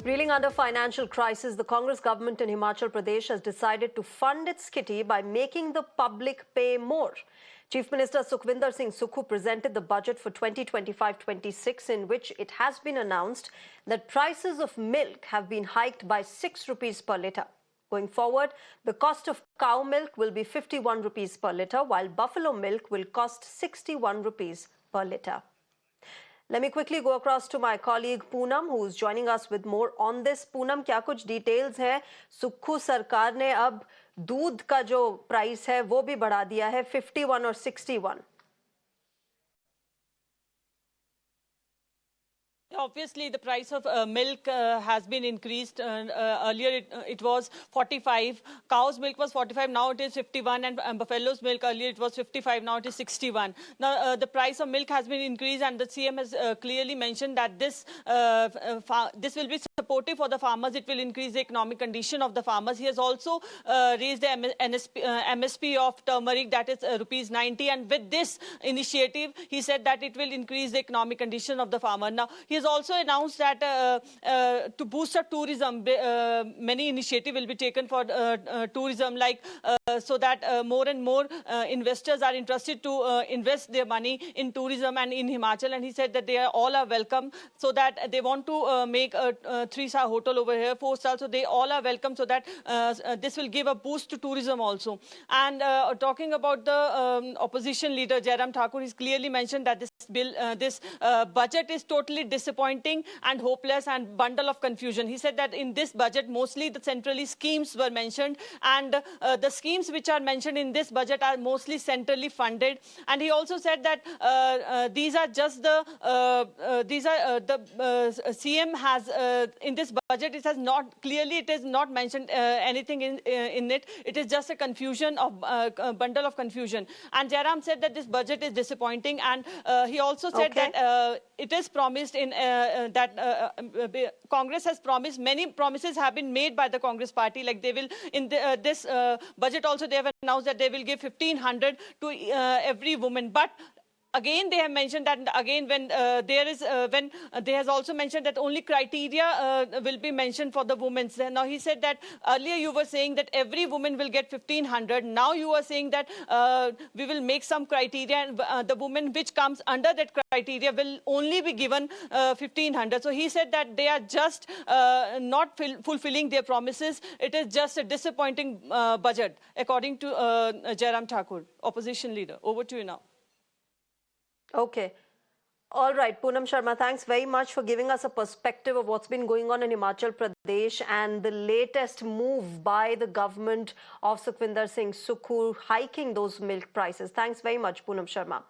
Reeling under financial crisis, the Congress government in Himachal Pradesh has decided to fund its kitty by making the public pay more. Chief Minister Sukhwinder Singh Sukhu presented the budget for 2025-26, in which it has been announced that prices of milk have been hiked by 6 rupees per litre. Going forward, the cost of cow milk will be 51 rupees per litre, while buffalo milk will cost 61 rupees per litre. Let me quickly go across to my colleague Poonam, who is joining us with more on this. Poonam, क्या कुछ details है? सुक्खू सरकार ने अब दूध का जो price है वो भी बढ़ा दिया है 51 और 61. Obviously, the price of milk has been increased. Earlier, it was 45. Cow's milk was 45. Now it is 51. And buffalo's milk, earlier it was 55. Now it is 61. Now, the price of milk has been increased, and the CM has clearly mentioned that this will be supportive for the farmers. It will increase the economic condition of the farmers. He has also raised the MSP of turmeric, that is rupees 90. And with this initiative, he said that it will increase the economic condition of the farmer. Now, he has also announced that to boost up tourism, many initiatives will be taken for tourism, like so that more and more investors are interested to invest their money in tourism and in Himachal. And he said that they all are welcome, so that they want to make a 3-star hotel over here, 4-star, so they all are welcome, so that this will give a boost to tourism also. And talking about the opposition leader, Jairam Thakur, he's clearly mentioned that this budget is totally disappointing and hopeless and bundle of confusion. He said that in this budget, mostly the centrally schemes were mentioned, and the schemes which are mentioned in this budget are mostly centrally funded. And he also said that these are just the CM has in this budget. It has not clearly, it is not mentioned anything in it. It is just a confusion of bundle of confusion. And Jairam said that this budget is disappointing, and he also said that it is promised in that Congress has promised, many promises have been made by the Congress party, like they will in this budget also they have announced that they will give 1,500 to every woman. But again, they have mentioned that again when they has also mentioned that only criteria will be mentioned for the women. Now he said that earlier you were saying that every woman will get 1,500. Now you are saying that we will make some criteria, and the woman which comes under that criteria will only be given 1,500. So he said that they are just not fulfilling their promises. It is just a disappointing budget, according to Jairam Thakur, opposition leader. Over to you now. Okay. All right, Poonam Sharma, thanks very much for giving us a perspective of what's been going on in Himachal Pradesh and the latest move by the government of Sukhwinder Singh Sukhu hiking those milk prices. Thanks very much, Poonam Sharma.